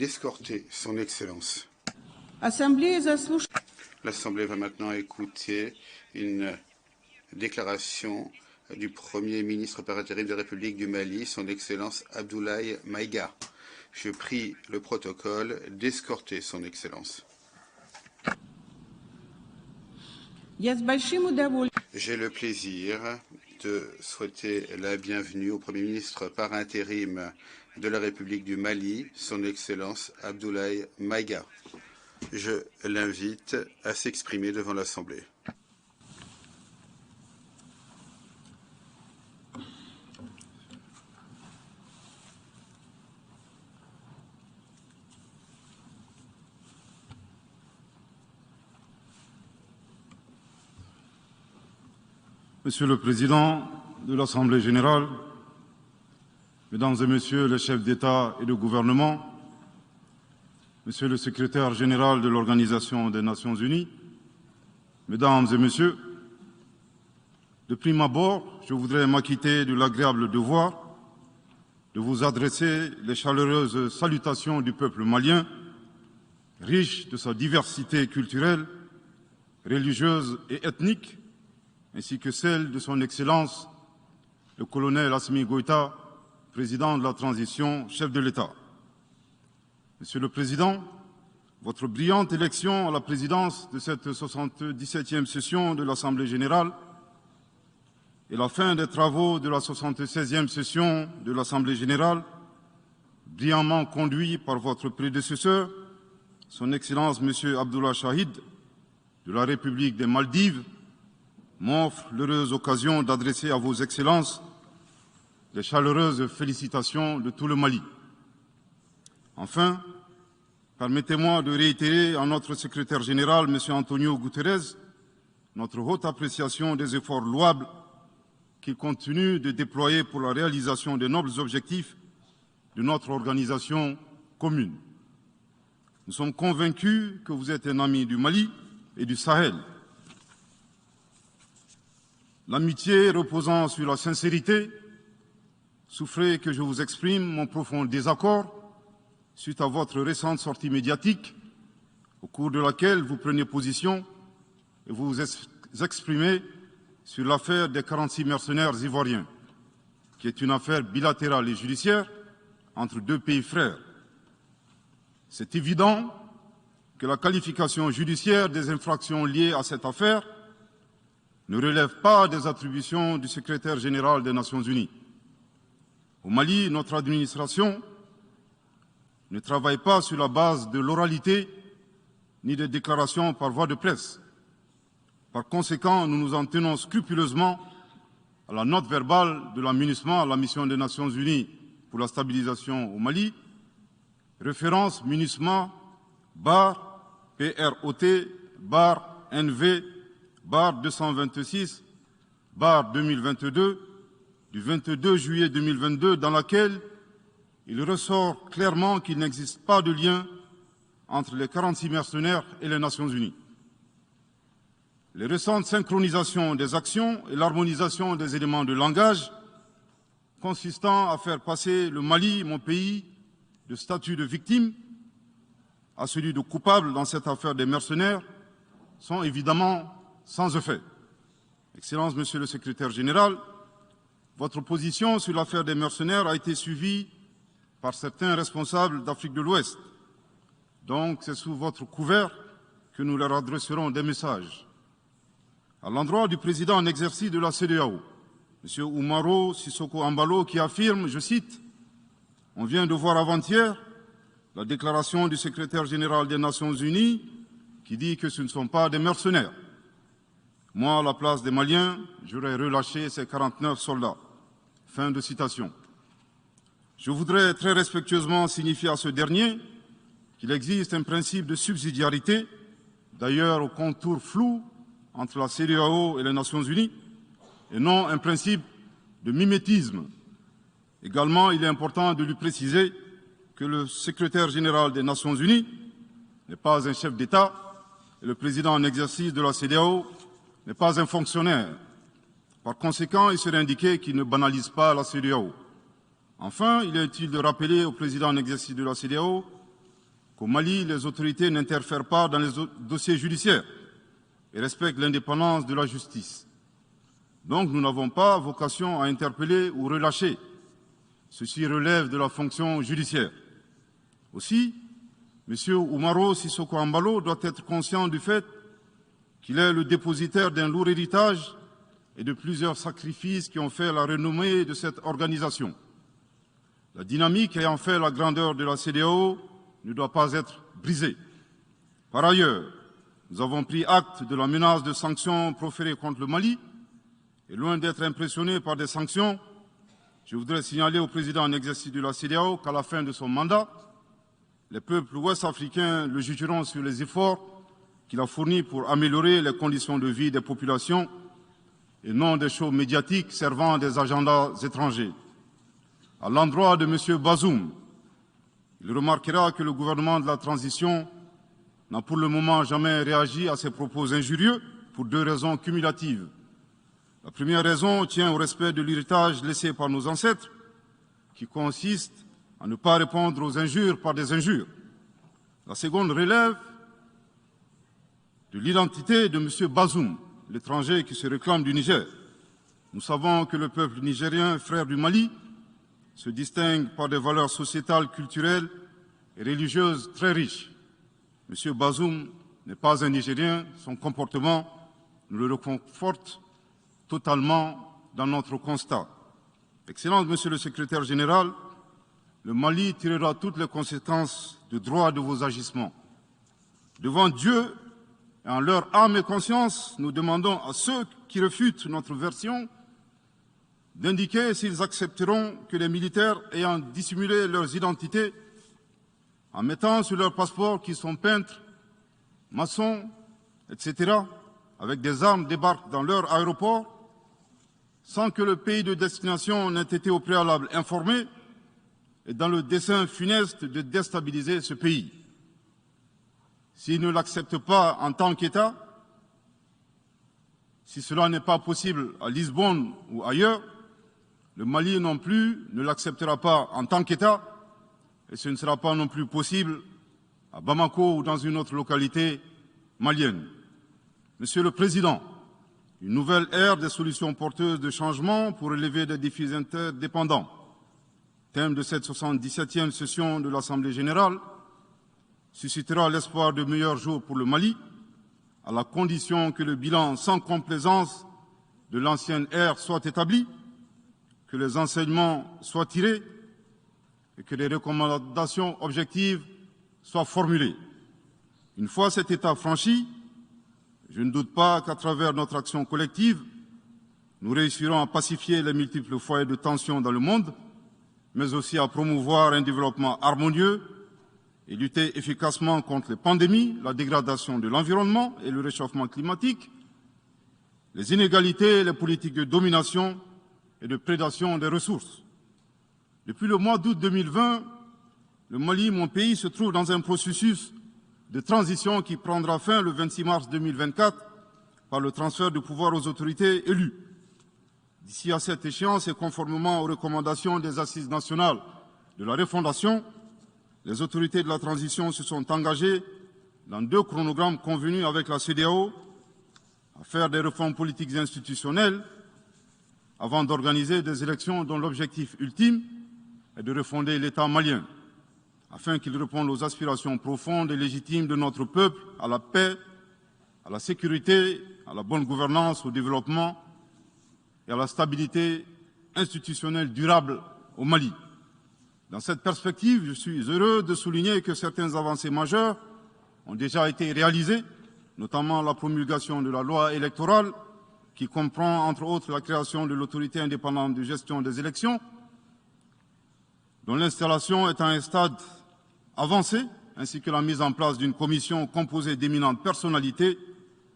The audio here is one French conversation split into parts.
d'escorter son Excellence. L'Assemblée va maintenant écouter une déclaration du Premier ministre par intérim de la République du Mali, son Excellence Abdoulaye Maïga. Je prie le protocole d'escorter son Excellence. J'ai le plaisir de souhaiter la bienvenue au Premier ministre par intérim de la République du Mali, son Excellence Abdoulaye Maïga. Je l'invite à s'exprimer devant l'Assemblée. Monsieur le Président de l'Assemblée générale, Mesdames et Messieurs les chefs d'État et de gouvernement, Monsieur le Secrétaire général de l'Organisation des Nations unies, Mesdames et Messieurs, de prime abord, je voudrais m'acquitter de l'agréable devoir de vous adresser les chaleureuses salutations du peuple malien, riche de sa diversité culturelle, religieuse et ethnique, ainsi que celle de son Excellence, le colonel Assimi Goïta, président de la transition, chef de l'État. Monsieur le Président, votre brillante élection à la présidence de cette 77e session de l'Assemblée générale et la fin des travaux de la 76e session de l'Assemblée générale, brillamment conduit par votre prédécesseur, son Excellence M. Abdullah Shahid, de la République des Maldives, m'offre l'heureuse occasion d'adresser à vos Excellences les chaleureuses félicitations de tout le Mali. Enfin, permettez-moi de réitérer à notre secrétaire général, M. Antonio Guterres, notre haute appréciation des efforts louables qu'il continue de déployer pour la réalisation des nobles objectifs de notre organisation commune. Nous sommes convaincus que vous êtes un ami du Mali et du Sahel. L'amitié reposant sur la sincérité, souffrez que je vous exprime mon profond désaccord suite à votre récente sortie médiatique, au cours de laquelle vous prenez position et vous vous exprimez sur l'affaire des 46 mercenaires ivoiriens, qui est une affaire bilatérale et judiciaire entre deux pays frères. C'est évident que la qualification judiciaire des infractions liées à cette affaire ne relève pas des attributions du secrétaire général des Nations unies. Au Mali, notre administration ne travaille pas sur la base de l'oralité ni des déclarations par voie de presse. Par conséquent, nous nous en tenons scrupuleusement à la note verbale de la MINUSMA, la mission des Nations unies pour la stabilisation au Mali, référence MINUSMA PROT/NV 226/2022 du 22 juillet 2022, dans laquelle il ressort clairement qu'il n'existe pas de lien entre les 46 mercenaires et les Nations unies. Les récentes synchronisations des actions et l'harmonisation des éléments de langage consistant à faire passer le Mali, mon pays, de statut de victime à celui de coupable dans cette affaire des mercenaires sont évidemment sans effet. Excellence, Monsieur le Secrétaire général, votre position sur l'affaire des mercenaires a été suivie par certains responsables d'Afrique de l'Ouest. Donc, c'est sous votre couvert que nous leur adresserons des messages. À l'endroit du président en exercice de la CEDEAO, M. Umaro Sissoko Embalo, qui affirme, je cite, « On vient de voir avant-hier la déclaration du secrétaire général des Nations unies qui dit que ce ne sont pas des mercenaires. Moi, à la place des Maliens, j'aurais relâché ces 49 soldats. » Fin de citation. Je voudrais très respectueusement signifier à ce dernier qu'il existe un principe de subsidiarité, d'ailleurs au contour flou entre la CEDEAO et les Nations unies, et non un principe de mimétisme. Également, il est important de lui préciser que le secrétaire général des Nations unies n'est pas un chef d'État et le président en exercice de la CEDEAO n'est pas un fonctionnaire. Par conséquent, il serait indiqué qu'il ne banalise pas la CEDEAO. Enfin, il est utile de rappeler au président en exercice de la CEDEAO qu'au Mali, les autorités n'interfèrent pas dans les dossiers judiciaires et respectent l'indépendance de la justice. Donc nous n'avons pas vocation à interpeller ou relâcher. Ceci relève de la fonction judiciaire. Aussi, M. Oumaro Sissoko Embalo doit être conscient du fait qu'il est le dépositaire d'un lourd héritage et de plusieurs sacrifices qui ont fait la renommée de cette organisation. La dynamique ayant fait la grandeur de la CEDEAO ne doit pas être brisée. Par ailleurs, nous avons pris acte de la menace de sanctions proférées contre le Mali et loin d'être impressionnés par des sanctions, je voudrais signaler au président en exercice de la CEDEAO qu'à la fin de son mandat, les peuples ouest-africains le jugeront sur les efforts qu'il a fournis pour améliorer les conditions de vie des populations et non des shows médiatiques servant des agendas étrangers. À l'endroit de M. Bazoum, il remarquera que le gouvernement de la transition n'a pour le moment jamais réagi à ces propos injurieux pour deux raisons cumulatives. La première raison tient au respect de l'héritage laissé par nos ancêtres, qui consiste à ne pas répondre aux injures par des injures. La seconde relève de l'identité de M. Bazoum, l'étranger qui se réclame du Niger. Nous savons que le peuple nigérien, frère du Mali, se distingue par des valeurs sociétales, culturelles et religieuses très riches. M. Bazoum n'est pas un Nigérien, son comportement nous le reconforte totalement dans notre constat. Excellence, Monsieur le Secrétaire général, le Mali tirera toutes les conséquences de droit de vos agissements. Devant Dieu et en leur âme et conscience, nous demandons à ceux qui refutent notre version d'indiquer s'ils accepteront que les militaires ayant dissimulé leurs identités en mettant sur leur passeport qu'ils sont peintres, maçons, etc., avec des armes débarquent dans leur aéroport sans que le pays de destination n'ait été au préalable informé et dans le dessein funeste de déstabiliser ce pays. S'ils ne l'acceptent pas en tant qu'État, si cela n'est pas possible à Lisbonne ou ailleurs, le Mali non plus ne l'acceptera pas en tant qu'État et ce ne sera pas non plus possible à Bamako ou dans une autre localité malienne. Monsieur le Président, une nouvelle ère des solutions porteuses de changement pour relever des défis interdépendants. Thème de cette 77e session de l'Assemblée générale, suscitera l'espoir de meilleurs jours pour le Mali, à la condition que le bilan sans complaisance de l'ancienne ère soit établi, que les enseignements soient tirés et que les recommandations objectives soient formulées. Une fois cet état franchi, je ne doute pas qu'à travers notre action collective, nous réussirons à pacifier les multiples foyers de tension dans le monde, mais aussi à promouvoir un développement harmonieux et lutter efficacement contre les pandémies, la dégradation de l'environnement et le réchauffement climatique, les inégalités et les politiques de domination et de prédation des ressources. Depuis le mois d'août 2020, le Mali, mon pays, se trouve dans un processus de transition qui prendra fin le 26 mars 2024 par le transfert de pouvoir aux autorités élues. D'ici à cette échéance et conformément aux recommandations des Assises nationales de la refondation, les autorités de la transition se sont engagées dans 2 chronogrammes convenus avec la CEDEAO à faire des réformes politiques et institutionnelles avant d'organiser des élections dont l'objectif ultime est de refonder l'État malien, afin qu'il réponde aux aspirations profondes et légitimes de notre peuple à la paix, à la sécurité, à la bonne gouvernance, au développement et à la stabilité institutionnelle durable au Mali. Dans cette perspective, je suis heureux de souligner que certaines avancées majeures ont déjà été réalisées, notamment la promulgation de la loi électorale, qui comprend entre autres la création de l'autorité indépendante de gestion des élections, dont l'installation est à un stade avancé, ainsi que la mise en place d'une commission composée d'éminentes personnalités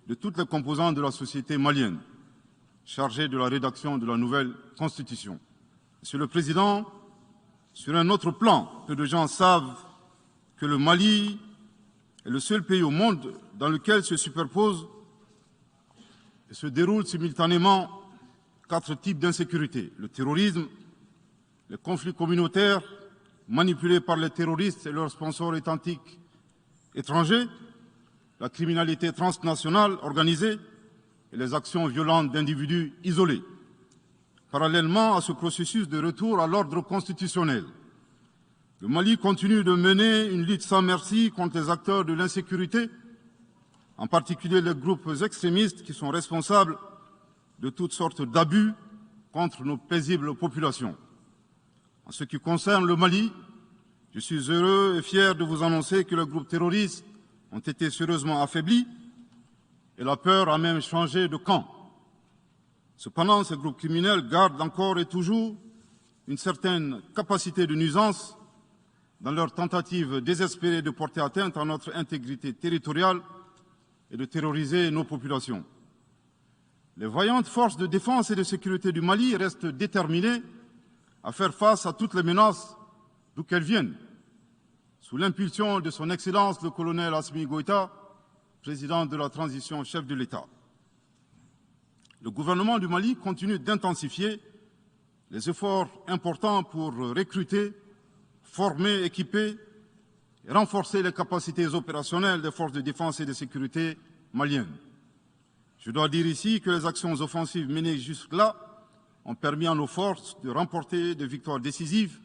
de toutes les composantes de la société malienne, chargée de la rédaction de la nouvelle Constitution. Monsieur le Président, sur un autre plan, peu de gens savent que le Mali est le seul pays au monde dans lequel se superposent et se déroulent simultanément 4 types d'insécurité: le terrorisme, les conflits communautaires manipulés par les terroristes et leurs sponsors étatiques étrangers, la criminalité transnationale organisée et les actions violentes d'individus isolés. Parallèlement à ce processus de retour à l'ordre constitutionnel, le Mali continue de mener une lutte sans merci contre les acteurs de l'insécurité, en particulier les groupes extrémistes qui sont responsables de toutes sortes d'abus contre nos paisibles populations. En ce qui concerne le Mali, je suis heureux et fier de vous annoncer que les groupes terroristes ont été sérieusement affaiblis et la peur a même changé de camp. Cependant, ces groupes criminels gardent encore et toujours une certaine capacité de nuisance dans leur tentative désespérée de porter atteinte à notre intégrité territoriale et de terroriser nos populations. Les vaillantes forces de défense et de sécurité du Mali restent déterminées à faire face à toutes les menaces d'où qu'elles viennent, sous l'impulsion de son Excellence le colonel Assimi Goïta, président de la transition, chef de l'État. Le gouvernement du Mali continue d'intensifier les efforts importants pour recruter, former, équiper et renforcer les capacités opérationnelles des forces de défense et de sécurité maliennes. Je dois dire ici que les actions offensives menées jusque-là ont permis à nos forces de remporter des victoires décisives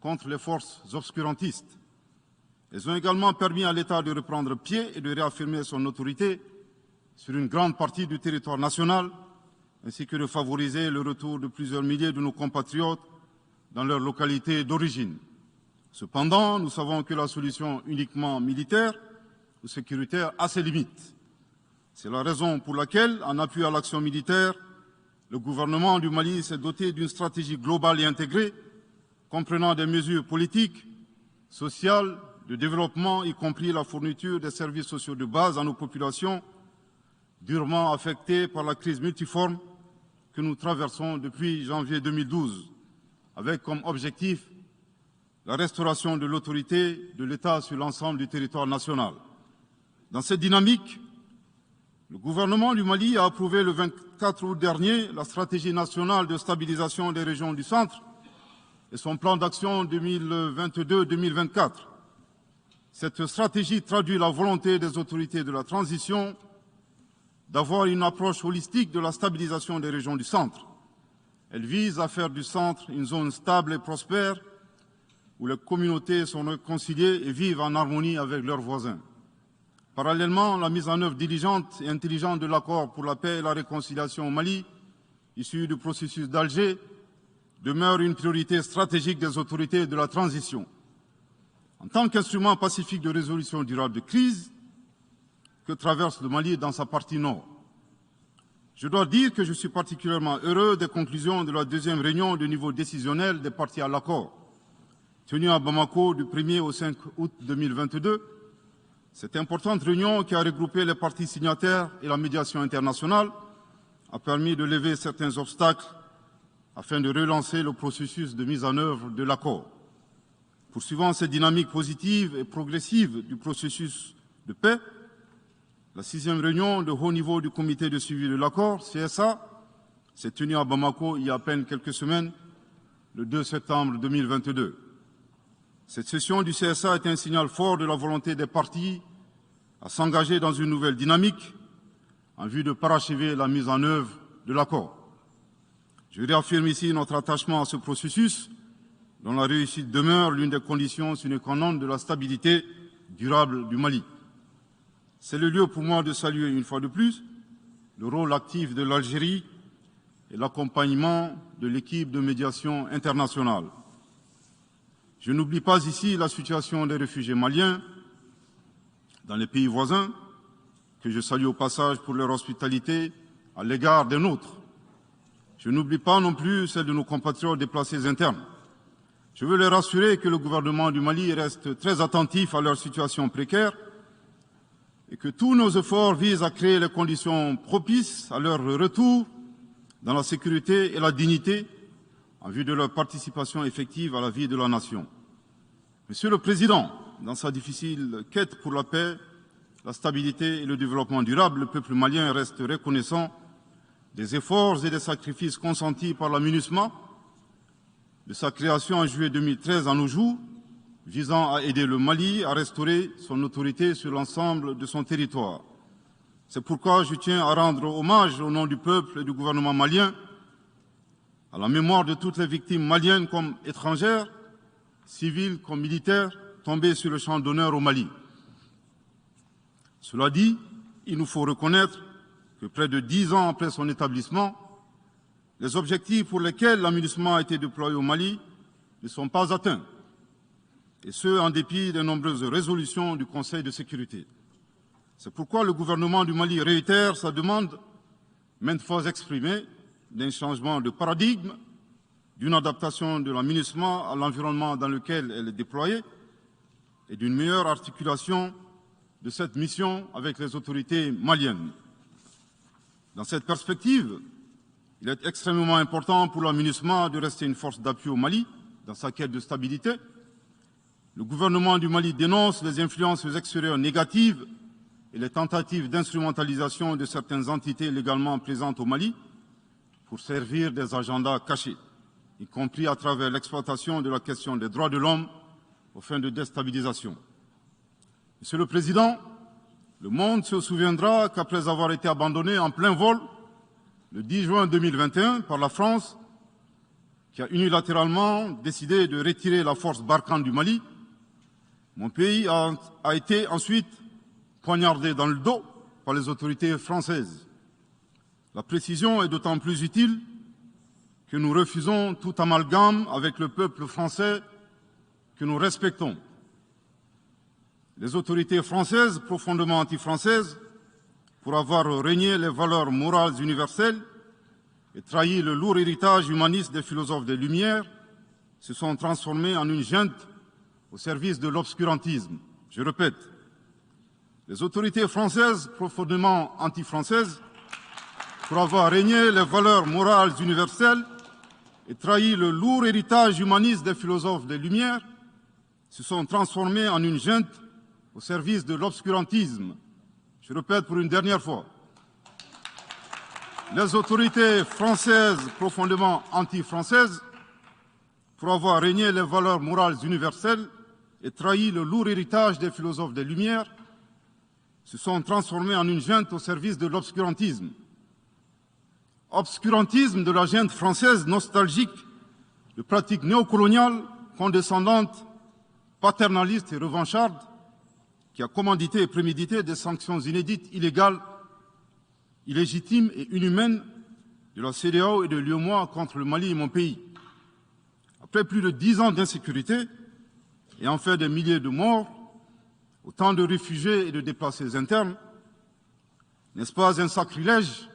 contre les forces obscurantistes. Elles ont également permis à l'État de reprendre pied et de réaffirmer son autorité sur une grande partie du territoire national, ainsi que de favoriser le retour de plusieurs milliers de nos compatriotes dans leur localité d'origine. Cependant, nous savons que la solution uniquement militaire ou sécuritaire a ses limites. C'est la raison pour laquelle, en appui à l'action militaire, le gouvernement du Mali s'est doté d'une stratégie globale et intégrée, comprenant des mesures politiques, sociales, de développement, y compris la fourniture des services sociaux de base à nos populations, durement affectées par la crise multiforme que nous traversons depuis janvier 2012, avec comme objectif la restauration de l'autorité de l'État sur l'ensemble du territoire national. Dans cette dynamique, le gouvernement du Mali a approuvé le 24 août dernier la stratégie nationale de stabilisation des régions du centre et son plan d'action 2022-2024. Cette stratégie traduit la volonté des autorités de la transition d'avoir une approche holistique de la stabilisation des régions du centre. Elle vise à faire du centre une zone stable et prospère où les communautés sont réconciliées et vivent en harmonie avec leurs voisins. Parallèlement, la mise en œuvre diligente et intelligente de l'accord pour la paix et la réconciliation au Mali, issu du processus d'Alger, demeure une priorité stratégique des autorités de la transition. En tant qu'instrument pacifique de résolution durable de crise que traverse le Mali dans sa partie nord. Je dois dire que je suis particulièrement heureux des conclusions de la deuxième réunion de niveau décisionnel des parties à l'accord, tenue à Bamako du 1er au 5 août 2022. Cette importante réunion qui a regroupé les parties signataires et la médiation internationale a permis de lever certains obstacles afin de relancer le processus de mise en œuvre de l'accord. Poursuivant cette dynamique positive et progressive du processus de paix, la 6e réunion de haut niveau du comité de suivi de l'accord, CSA, s'est tenue à Bamako il y a à peine quelques semaines, le 2 septembre 2022. Cette session du CSA est un signal fort de la volonté des parties à s'engager dans une nouvelle dynamique en vue de parachever la mise en œuvre de l'accord. Je réaffirme ici notre attachement à ce processus, dont la réussite demeure l'une des conditions sine qua non de la stabilité durable du Mali. C'est le lieu pour moi de saluer une fois de plus le rôle actif de l'Algérie et l'accompagnement de l'équipe de médiation internationale. Je n'oublie pas ici la situation des réfugiés maliens dans les pays voisins, que je salue au passage pour leur hospitalité à l'égard des nôtres. Je n'oublie pas non plus celle de nos compatriotes déplacés internes. Je veux les rassurer que le gouvernement du Mali reste très attentif à leur situation précaire et que tous nos efforts visent à créer les conditions propices à leur retour dans la sécurité et la dignité en vue de leur participation effective à la vie de la nation. Monsieur le Président, dans sa difficile quête pour la paix, la stabilité et le développement durable, le peuple malien reste reconnaissant des efforts et des sacrifices consentis par la MINUSMA, de sa création en juillet 2013 à nos jours, visant à aider le Mali à restaurer son autorité sur l'ensemble de son territoire. C'est pourquoi je tiens à rendre hommage au nom du peuple et du gouvernement malien à la mémoire de toutes les victimes maliennes comme étrangères, civiles comme militaires, tombées sur le champ d'honneur au Mali. Cela dit, il nous faut reconnaître que près de 10 ans après son établissement, les objectifs pour lesquels l'aménagement a été déployé au Mali ne sont pas atteints, et ce, en dépit des nombreuses résolutions du Conseil de sécurité. C'est pourquoi le gouvernement du Mali réitère sa demande, maintes fois exprimée, d'un changement de paradigme, d'une adaptation de l'aménagement à l'environnement dans lequel elle est déployée et d'une meilleure articulation de cette mission avec les autorités maliennes. Dans cette perspective, il est extrêmement important pour l'aménagement de rester une force d'appui au Mali dans sa quête de stabilité. Le gouvernement du Mali dénonce les influences extérieures négatives et les tentatives d'instrumentalisation de certaines entités légalement présentes au Mali pour servir des agendas cachés, y compris à travers l'exploitation de la question des droits de l'homme aux fins de déstabilisation. Monsieur le Président, le monde se souviendra qu'après avoir été abandonné en plein vol le 10 juin 2021 par la France, qui a unilatéralement décidé de retirer la force Barkhane du Mali, mon pays a été ensuite poignardé dans le dos par les autorités françaises. La précision est d'autant plus utile que nous refusons tout amalgame avec le peuple français que nous respectons. Les autorités françaises, profondément anti-françaises, pour avoir régné les valeurs morales universelles et trahi le lourd héritage humaniste des philosophes des Lumières, se sont transformées en une junte au service de l'obscurantisme. Je répète, les autorités françaises, profondément anti-françaises, pour avoir régné les valeurs morales universelles et trahi le lourd héritage humaniste des philosophes des Lumières, se sont transformées en une junte au service de l'obscurantisme. Je répète pour une dernière fois. Les autorités françaises, profondément anti-françaises, pour avoir régné les valeurs morales universelles et trahi le lourd héritage des philosophes des Lumières, se sont transformées en une junte au service de l'obscurantisme. Obscurantisme de la junte française nostalgique, de pratiques néocoloniales, condescendantes, paternalistes et revanchardes, qui a commandité et prémédité des sanctions inédites, illégales, illégitimes et inhumaines de la CEDEAO et de l'UEMOA contre le Mali et mon pays. Après plus de 10 ans d'insécurité et en fait des milliers de morts, autant de réfugiés et de déplacés internes, n'est-ce pas un sacrilège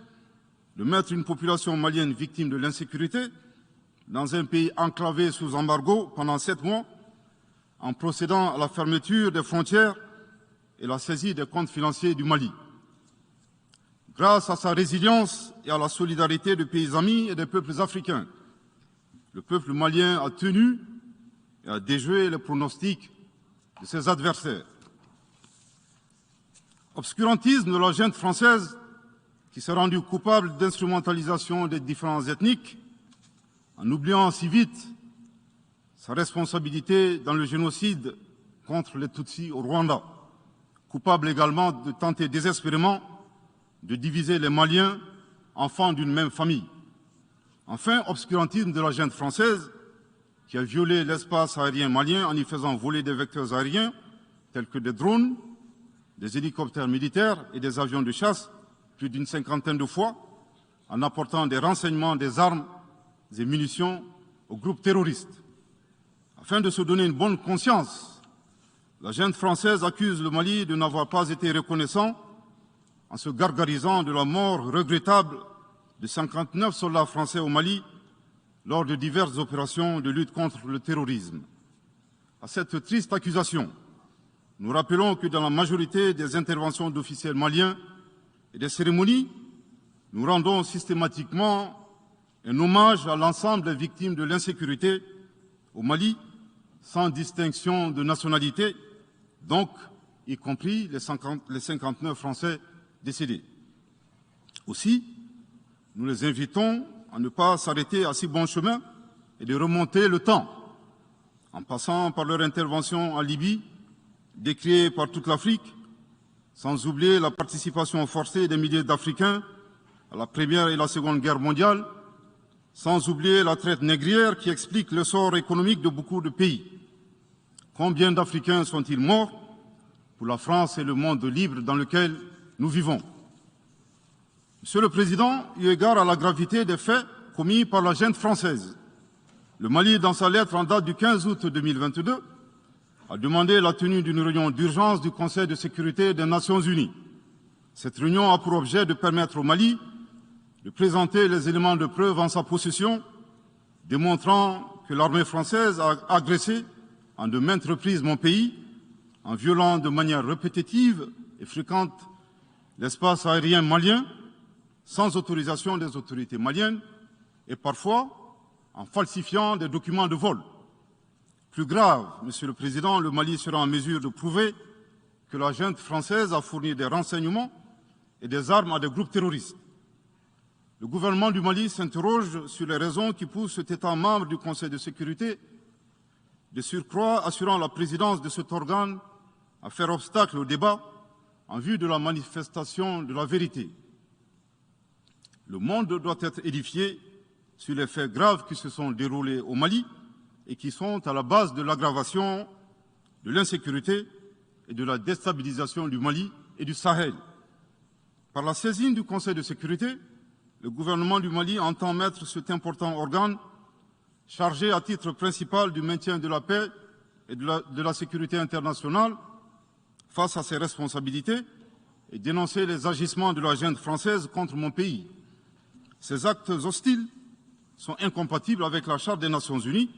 de mettre une population malienne victime de l'insécurité dans un pays enclavé sous embargo pendant 7 mois, en procédant à la fermeture des frontières et la saisie des comptes financiers du Mali. Grâce à sa résilience et à la solidarité de pays amis et des peuples africains, le peuple malien a tenu et a déjoué les pronostics de ses adversaires. Obscurantisme de la junte française qui s'est rendue coupable d'instrumentalisation des différences ethniques, en oubliant si vite sa responsabilité dans le génocide contre les Tutsis au Rwanda, coupable également de tenter désespérément de diviser les Maliens, enfants d'une même famille. Enfin, obscurantisme de la junte française qui a violé l'espace aérien malien en y faisant voler des vecteurs aériens tels que des drones, des hélicoptères militaires et des avions de chasse plus d'une 50aine de fois, en apportant des renseignements, des armes et munitions aux groupes terroristes. Afin de se donner une bonne conscience, la junte française accuse le Mali de n'avoir pas été reconnaissant en se gargarisant de la mort regrettable de 59 soldats français au Mali lors de diverses opérations de lutte contre le terrorisme. À cette triste accusation, nous rappelons que dans la majorité des interventions d'officiels maliens et des cérémonies, nous rendons systématiquement un hommage à l'ensemble des victimes de l'insécurité au Mali, sans distinction de nationalité, donc y compris les 59 Français décédés. Aussi, nous les invitons à ne pas s'arrêter à si bon chemin et de remonter le temps, en passant par leur intervention en Libye, décriée par toute l'Afrique, sans oublier la participation forcée des milliers d'Africains à la Première et la Seconde Guerre mondiale, sans oublier la traite négrière qui explique l'essor économique de beaucoup de pays. Combien d'Africains sont-ils morts pour la France et le monde libre dans lequel nous vivons? Monsieur le Président, eu égard à la gravité des faits commis par la junte française, le Mali, dans sa lettre en date du 15 août 2022, a demandé la tenue d'une réunion d'urgence du Conseil de sécurité des Nations Unies. Cette réunion a pour objet de permettre au Mali de présenter les éléments de preuve en sa possession, démontrant que l'armée française a agressé en de maintes reprises mon pays, en violant de manière répétitive et fréquente l'espace aérien malien, sans autorisation des autorités maliennes, et parfois en falsifiant des documents de vol. Plus grave, Monsieur le Président, le Mali sera en mesure de prouver que la junte française a fourni des renseignements et des armes à des groupes terroristes. Le gouvernement du Mali s'interroge sur les raisons qui poussent cet État membre du Conseil de sécurité, de surcroît assurant la présidence de cet organe, à faire obstacle au débat en vue de la manifestation de la vérité. Le monde doit être édifié sur les faits graves qui se sont déroulés au Mali et qui sont à la base de l'aggravation de l'insécurité et de la déstabilisation du Mali et du Sahel. Par la saisine du Conseil de sécurité, le gouvernement du Mali entend mettre cet important organe chargé à titre principal du maintien de la paix et de la sécurité internationale face à ses responsabilités et dénoncer les agissements de la junte française contre mon pays. Ces actes hostiles sont incompatibles avec la Charte des Nations Unies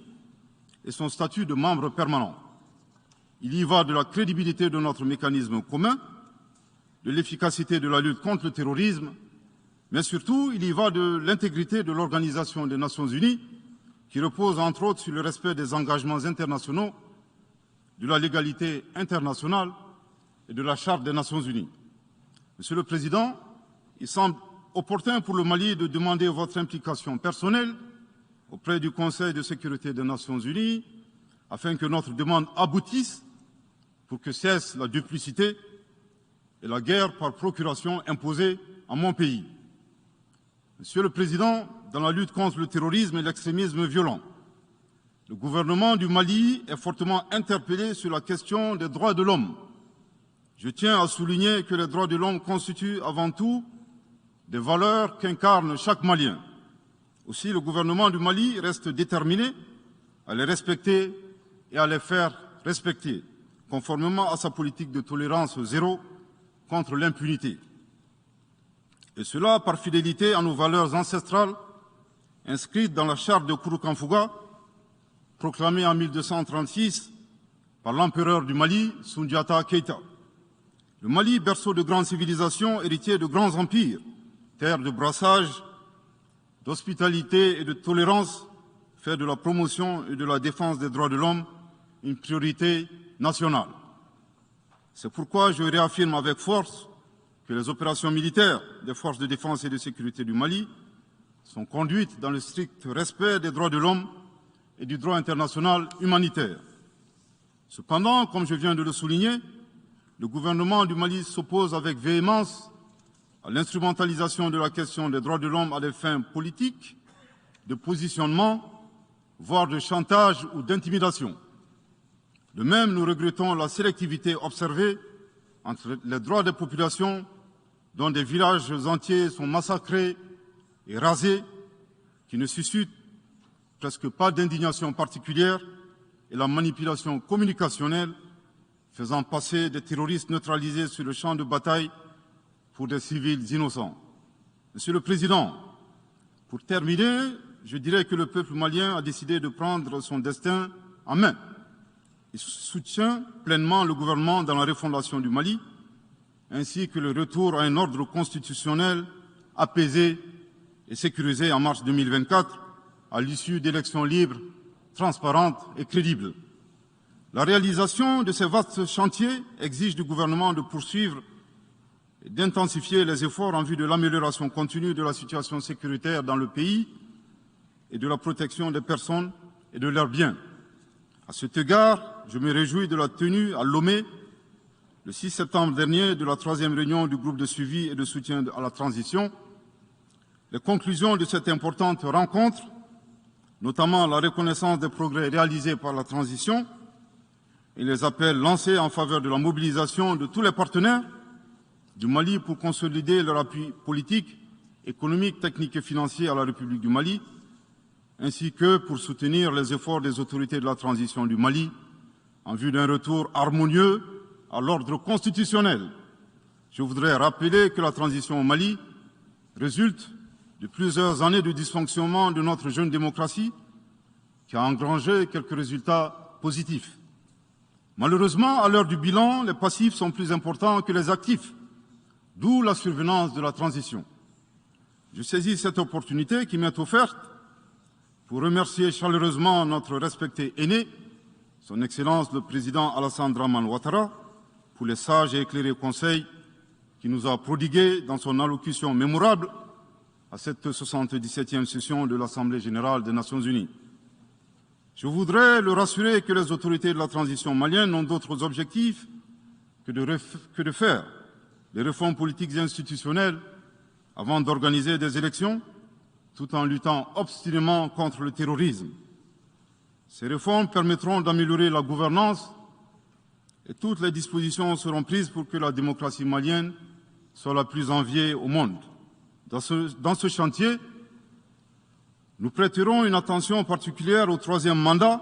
et son statut de membre permanent. Il y va de la crédibilité de notre mécanisme commun, de l'efficacité de la lutte contre le terrorisme, mais surtout, il y va de l'intégrité de l'Organisation des Nations Unies, qui repose entre autres sur le respect des engagements internationaux, de la légalité internationale et de la Charte des Nations Unies. Monsieur le Président, il semble opportun pour le Mali de demander votre implication personnelle auprès du Conseil de sécurité des Nations Unies afin que notre demande aboutisse pour que cesse la duplicité et la guerre par procuration imposée à mon pays. Monsieur le Président, dans la lutte contre le terrorisme et l'extrémisme violent, le gouvernement du Mali est fortement interpellé sur la question des droits de l'homme. Je tiens à souligner que les droits de l'homme constituent avant tout des valeurs qu'incarne chaque Malien. Aussi, le gouvernement du Mali reste déterminé à les respecter et à les faire respecter, conformément à sa politique de tolérance zéro contre l'impunité. Et cela par fidélité à nos valeurs ancestrales inscrites dans la charte de Kouroukanfouga, proclamée en 1236 par l'empereur du Mali, Soundiata Keïta. Le Mali, berceau de grandes civilisations, héritier de grands empires, terre de brassage, d'hospitalité et de tolérance, fait de la promotion et de la défense des droits de l'homme une priorité nationale. C'est pourquoi je réaffirme avec force que les opérations militaires des forces de défense et de sécurité du Mali sont conduites dans le strict respect des droits de l'homme et du droit international humanitaire. Cependant, comme je viens de le souligner, le gouvernement du Mali s'oppose avec véhémence à l'instrumentalisation de la question des droits de l'homme à des fins politiques, de positionnement, voire de chantage ou d'intimidation. De même, nous regrettons la sélectivité observée entre les droits des populations dont des villages entiers sont massacrés et rasés, qui ne suscitent presque pas d'indignation particulière, et la manipulation communicationnelle faisant passer des terroristes neutralisés sur le champ de bataille pour des civils innocents. Monsieur le Président, pour terminer, je dirais que le peuple malien a décidé de prendre son destin en main. Il soutient pleinement le gouvernement dans la refondation du Mali, ainsi que le retour à un ordre constitutionnel apaisé et sécurisé en mars 2024, à l'issue d'élections libres, transparentes et crédibles. La réalisation de ces vastes chantiers exige du gouvernement de poursuivre et d'intensifier les efforts en vue de l'amélioration continue de la situation sécuritaire dans le pays et de la protection des personnes et de leurs biens. À cet égard, je me réjouis de la tenue à Lomé, le 6 septembre dernier, de la 3e réunion du groupe de suivi et de soutien à la transition. Les conclusions de cette importante rencontre, notamment la reconnaissance des progrès réalisés par la transition et les appels lancés en faveur de la mobilisation de tous les partenaires du Mali pour consolider leur appui politique, économique, technique et financier à la République du Mali, ainsi que pour soutenir les efforts des autorités de la transition du Mali en vue d'un retour harmonieux à l'ordre constitutionnel. Je voudrais rappeler que la transition au Mali résulte de plusieurs années de dysfonctionnement de notre jeune démocratie qui a engrangé quelques résultats positifs. Malheureusement, à l'heure du bilan, les passifs sont plus importants que les actifs, d'où la survenance de la transition. Je saisis cette opportunité qui m'est offerte pour remercier chaleureusement notre respecté aîné, son Excellence le Président Alassane Dramane Ouattara, pour les sages et éclairés conseils qu'il nous a prodigués dans son allocution mémorable à cette 77e session de l'Assemblée générale des Nations unies. Je voudrais le rassurer que les autorités de la transition malienne n'ont d'autres objectifs que de faire des réformes politiques et institutionnelles avant d'organiser des élections, tout en luttant obstinément contre le terrorisme. Ces réformes permettront d'améliorer la gouvernance et toutes les dispositions seront prises pour que la démocratie malienne soit la plus enviée au monde. Dans ce chantier, nous prêterons une attention particulière au 3e mandat,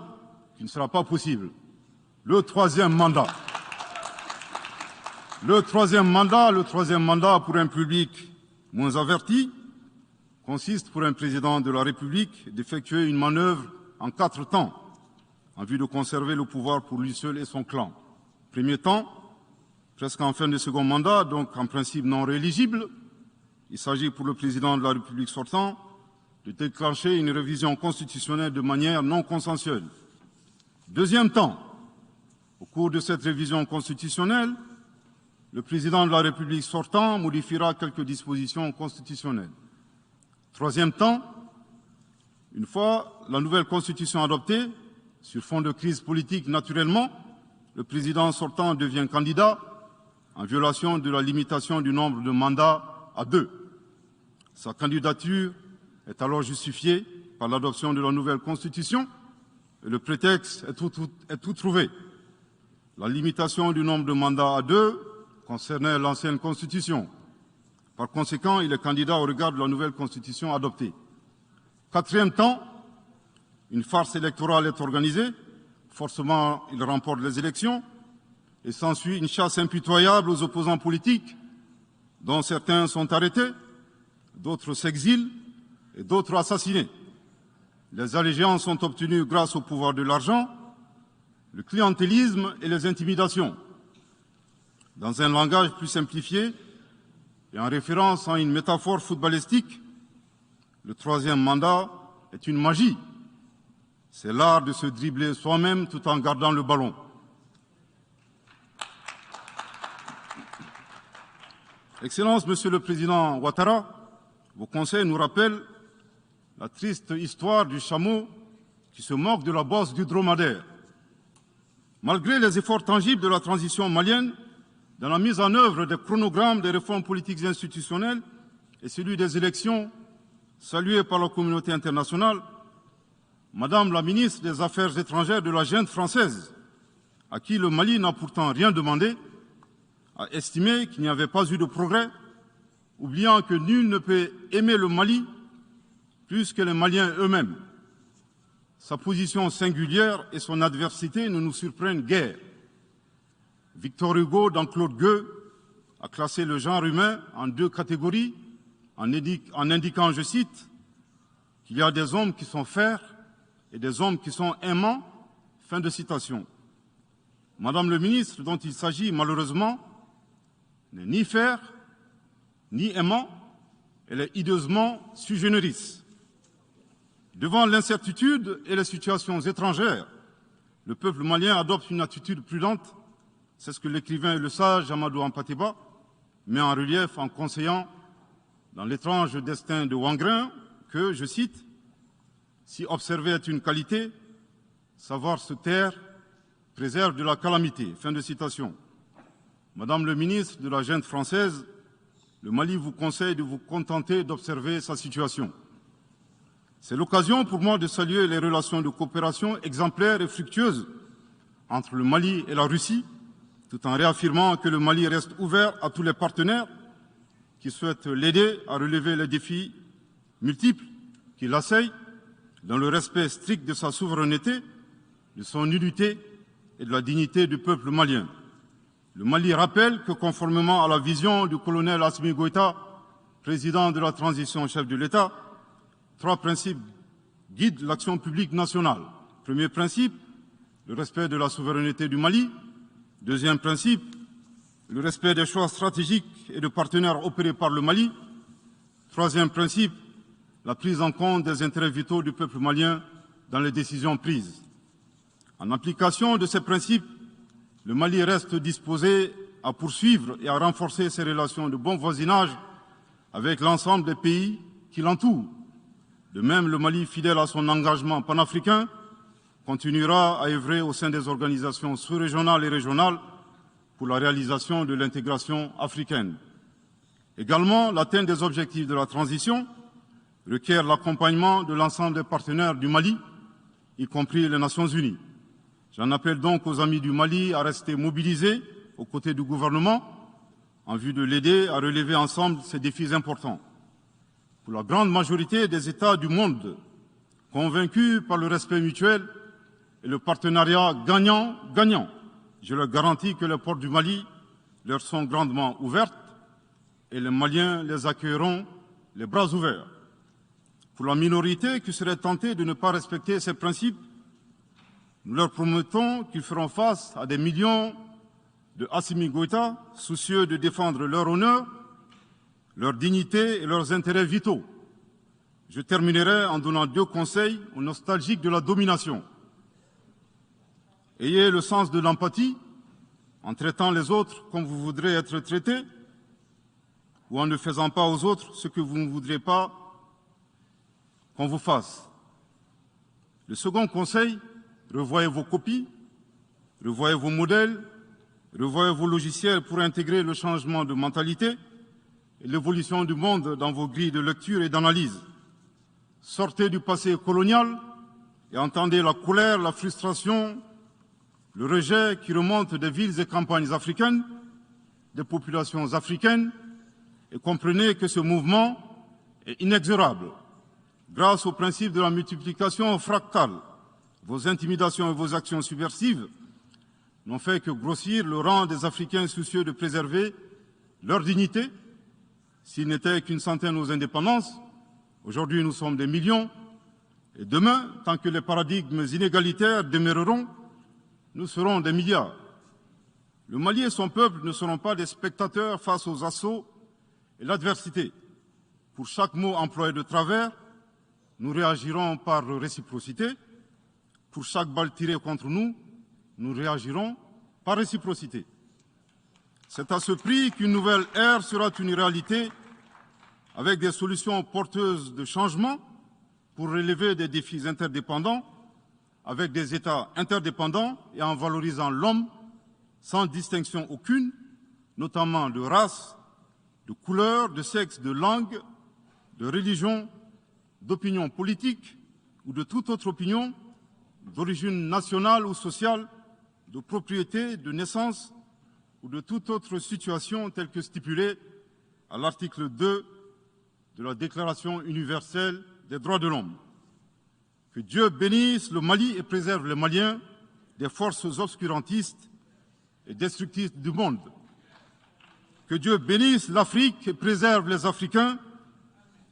qui ne sera pas possible. Le troisième mandat pour un public moins averti consiste pour un président de la République d'effectuer une manœuvre en 4 temps, en vue de conserver le pouvoir pour lui seul et son clan. Premier temps, presque en fin de second mandat, donc en principe non rééligible, il s'agit pour le président de la République sortant de déclencher une révision constitutionnelle de manière non consensuelle. Deuxième temps, au cours de cette révision constitutionnelle, le président de la République sortant modifiera quelques dispositions constitutionnelles. Troisième temps, une fois la nouvelle constitution adoptée, sur fond de crise politique naturellement, le président sortant devient candidat en violation de la limitation du nombre de mandats à 2. Sa candidature est alors justifiée par l'adoption de la nouvelle constitution et le prétexte est tout trouvé. La limitation du nombre de mandats à 2 concernait l'ancienne constitution. Par conséquent, il est candidat au regard de la nouvelle constitution adoptée. Quatrième temps, une farce électorale est organisée. Forcément, il remporte les élections et s'ensuit une chasse impitoyable aux opposants politiques, dont certains sont arrêtés, d'autres s'exilent et d'autres assassinés. Les allégeances sont obtenues grâce au pouvoir de l'argent, le clientélisme et les intimidations. Dans un langage plus simplifié et en référence à une métaphore footballistique, le 3e mandat est une magie. C'est l'art de se dribbler soi-même tout en gardant le ballon. Excellence, Monsieur le Président Ouattara, vos conseils nous rappellent la triste histoire du chameau qui se moque de la bosse du dromadaire. Malgré les efforts tangibles de la transition malienne, dans la mise en œuvre des chronogrammes des réformes politiques et institutionnelles et celui des élections, salués par la communauté internationale, Madame la ministre des Affaires étrangères de la junte française, à qui le Mali n'a pourtant rien demandé, a estimé qu'il n'y avait pas eu de progrès, oubliant que nul ne peut aimer le Mali plus que les Maliens eux-mêmes. Sa position singulière et son adversité ne nous surprennent guère. Victor Hugo, dans Claude Gueux, a classé le genre humain en 2 catégories, en indiquant, je cite, qu'il y a des hommes qui sont fers et des hommes qui sont aimants. Fin de citation. Madame le ministre, dont il s'agit malheureusement, n'est ni fer, ni aimant, elle est hideusement sui generis. Devant l'incertitude et les situations étrangères, le peuple malien adopte une attitude prudente. C'est ce que l'écrivain et le sage Amadou Hampâté-Bâ met en relief en conseillant dans l'étrange destin de Wangrin que, je cite, « Si observer est une qualité, Savoir se taire préserve de la calamité. Fin de citation. Madame le ministre de la Junte française, le Mali vous conseille de vous contenter d'observer sa situation. C'est l'occasion pour moi de saluer les relations de coopération exemplaires et fructueuses entre le Mali et la Russie, tout en réaffirmant que le Mali reste ouvert à tous les partenaires qui souhaitent l'aider à relever les défis multiples qui l'assaillent, dans le respect strict de sa souveraineté, de son unité et de la dignité du peuple malien. Le Mali rappelle que, conformément à la vision du colonel Assimi Goïta, président de la transition chef de l'État, 3 principes guident l'action publique nationale. Premier principe, le respect de la souveraineté du Mali. Deuxième principe, le respect des choix stratégiques et de partenaires opérés par le Mali. Troisième principe, la prise en compte des intérêts vitaux du peuple malien dans les décisions prises. En application de ces principes, le Mali reste disposé à poursuivre et à renforcer ses relations de bon voisinage avec l'ensemble des pays qui l'entourent. De même, le Mali, fidèle à son engagement panafricain, continuera à œuvrer au sein des organisations sous-régionales et régionales pour la réalisation de l'intégration africaine. Également, l'atteinte des objectifs de la transition requiert l'accompagnement de l'ensemble des partenaires du Mali, y compris les Nations Unies. J'en appelle donc aux amis du Mali à rester mobilisés aux côtés du gouvernement en vue de l'aider à relever ensemble ces défis importants. Pour la grande majorité des États du monde, convaincus par le respect mutuel et le partenariat gagnant-gagnant, je leur garantis que les portes du Mali leur sont grandement ouvertes et les Maliens les accueilleront les bras ouverts. Pour la minorité qui serait tentée de ne pas respecter ces principes, nous leur promettons qu'ils feront face à des millions de Assimi Goïta, soucieux de défendre leur honneur, leur dignité et leurs intérêts vitaux. Je terminerai en donnant 2 conseils aux nostalgiques de la domination. Ayez le sens de l'empathie en traitant les autres comme vous voudrez être traités ou en ne faisant pas aux autres ce que vous ne voudrez pas qu'on vous fasse. Le second conseil, revoyez vos copies, revoyez vos modèles, revoyez vos logiciels pour intégrer le changement de mentalité et l'évolution du monde dans vos grilles de lecture et d'analyse. Sortez du passé colonial et entendez la colère, la frustration, le rejet qui remonte des villes et campagnes africaines, des populations africaines, et comprenez que ce mouvement est inexorable. Grâce au principe de la multiplication fractale, vos intimidations et vos actions subversives n'ont fait que grossir le rang des Africains soucieux de préserver leur dignité. S'ils n'étaient qu'une centaine aux indépendances, aujourd'hui nous sommes des millions, et demain, tant que les paradigmes inégalitaires demeureront, nous serons des milliards. Le Mali et son peuple ne seront pas des spectateurs face aux assauts et l'adversité. Pour chaque mot employé de travers, nous réagirons par réciprocité. Pour chaque balle tirée contre nous, nous réagirons par réciprocité. C'est à ce prix qu'une nouvelle ère sera une réalité avec des solutions porteuses de changement pour relever des défis interdépendants, avec des États interdépendants et en valorisant l'homme sans distinction aucune, notamment de race, de couleur, de sexe, de langue, de religion, d'opinion politique ou de toute autre opinion, d'origine nationale ou sociale, de propriété, de naissance ou de toute autre situation telle que stipulée à l'article 2 de la Déclaration universelle des droits de l'homme. Que Dieu bénisse le Mali et préserve les Maliens des forces obscurantistes et destructrices du monde. Que Dieu bénisse l'Afrique et préserve les Africains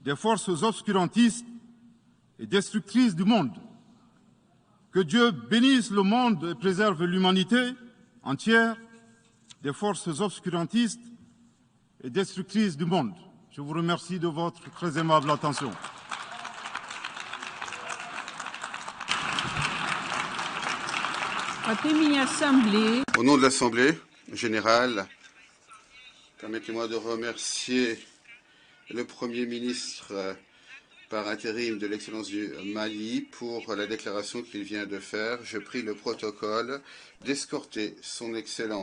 des forces obscurantistes et destructrices du monde. Que Dieu bénisse le monde et préserve l'humanité entière des forces obscurantistes et destructrices du monde. Je vous remercie de votre très aimable attention. Au nom de l'Assemblée générale, permettez-moi de remercier le Premier ministre par intérim de l'Excellence du Mali pour la déclaration qu'il vient de faire. Je prie le protocole d'escorter son Excellence.